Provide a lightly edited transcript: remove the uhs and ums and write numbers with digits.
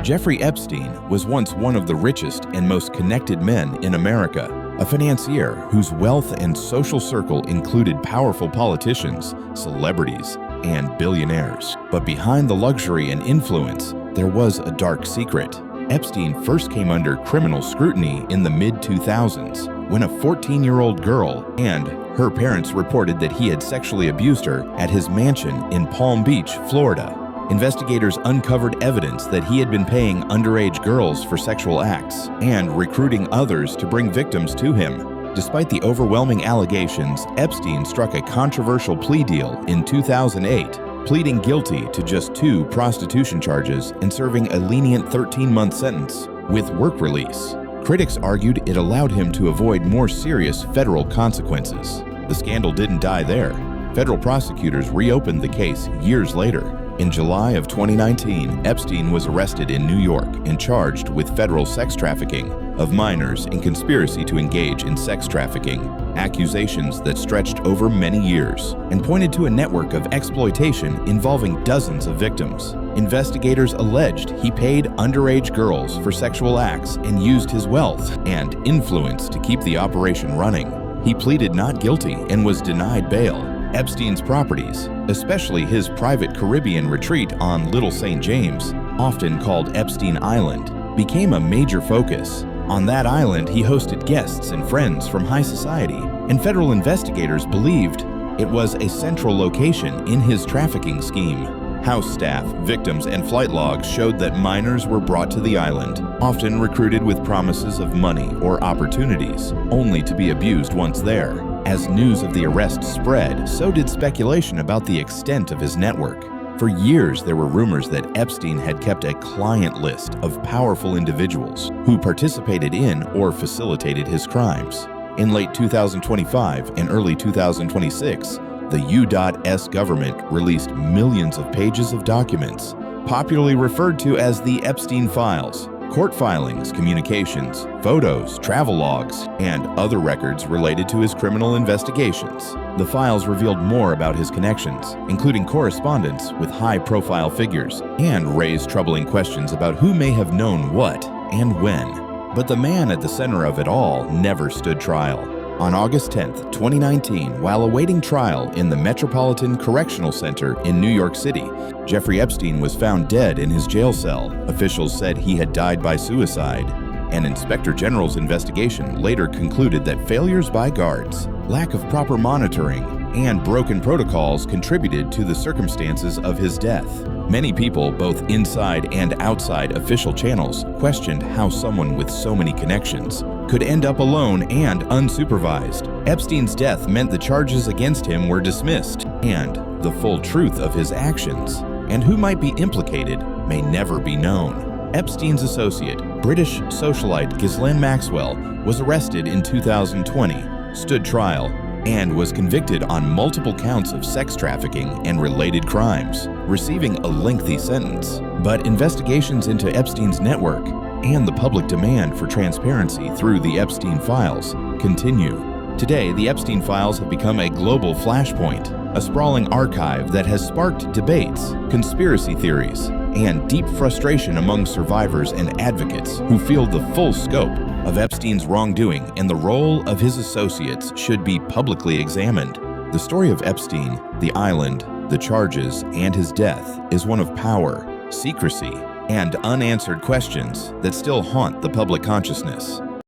Jeffrey Epstein was once one of the richest and most connected men in America, a financier whose wealth and social circle included powerful politicians, celebrities, and billionaires. But behind the luxury and influence, there was a dark secret. Epstein first came under criminal scrutiny in the mid-2000s when a 14-year-old girl and her parents reported that he had sexually abused her at his mansion in Palm Beach, Florida. Investigators uncovered evidence that he had been paying underage girls for sexual acts and recruiting others to bring victims to him. Despite the overwhelming allegations, Epstein struck a controversial plea deal in 2008, pleading guilty to just 2 prostitution charges and serving a lenient 13-month sentence with work release. Critics argued it allowed him to avoid more serious federal consequences. The scandal didn't die there. Federal prosecutors reopened the case years later. In July of 2019, Epstein was arrested in New York and charged with federal sex trafficking of minors and conspiracy to engage in sex trafficking, accusations that stretched over many years and pointed to a network of exploitation involving dozens of victims. Investigators alleged he paid underage girls for sexual acts and used his wealth and influence to keep the operation running. He pleaded not guilty and was denied bail. Epstein's properties, especially his private Caribbean retreat on Little St. James, often called Epstein Island, became a major focus. On that island, he hosted guests and friends from high society, and federal investigators believed it was a central location in his trafficking scheme. House staff, victims, and flight logs showed that minors were brought to the island, often recruited with promises of money or opportunities, only to be abused once there. As news of the arrest spread, so did speculation about the extent of his network. For years, there were rumors that Epstein had kept a client list of powerful individuals who participated in or facilitated his crimes. In late 2025 and early 2026, the U.S. government released millions of pages of documents, popularly referred to as the Epstein Files. Court filings, communications, photos, travel logs, and other records related to his criminal investigations. The files revealed more about his connections, including correspondence with high-profile figures, and raised troubling questions about who may have known what and when. But the man at the center of it all never stood trial. On August 10, 2019, while awaiting trial in the Metropolitan Correctional Center in New York City, Jeffrey Epstein was found dead in his jail cell. Officials said he had died by suicide. An Inspector General's investigation later concluded that failures by guards, lack of proper monitoring, and broken protocols contributed to the circumstances of his death. Many people, both inside and outside official channels, questioned how someone with so many connections could end up alone and unsupervised. Epstein's death meant the charges against him were dismissed, and the full truth of his actions and who might be implicated may never be known. Epstein's associate, British socialite Ghislaine Maxwell, was arrested in 2020, stood trial, and was convicted on multiple counts of sex trafficking and related crimes, receiving a lengthy sentence. But investigations into Epstein's network and the public demand for transparency through the Epstein Files continue. Today, the Epstein Files have become a global flashpoint, a sprawling archive that has sparked debates, conspiracy theories, and deep frustration among survivors and advocates who feel the full scope of Epstein's wrongdoing and the role of his associates should be publicly examined. The story of Epstein, the island, the charges, and his death is one of power, secrecy, and unanswered questions that still haunt the public consciousness.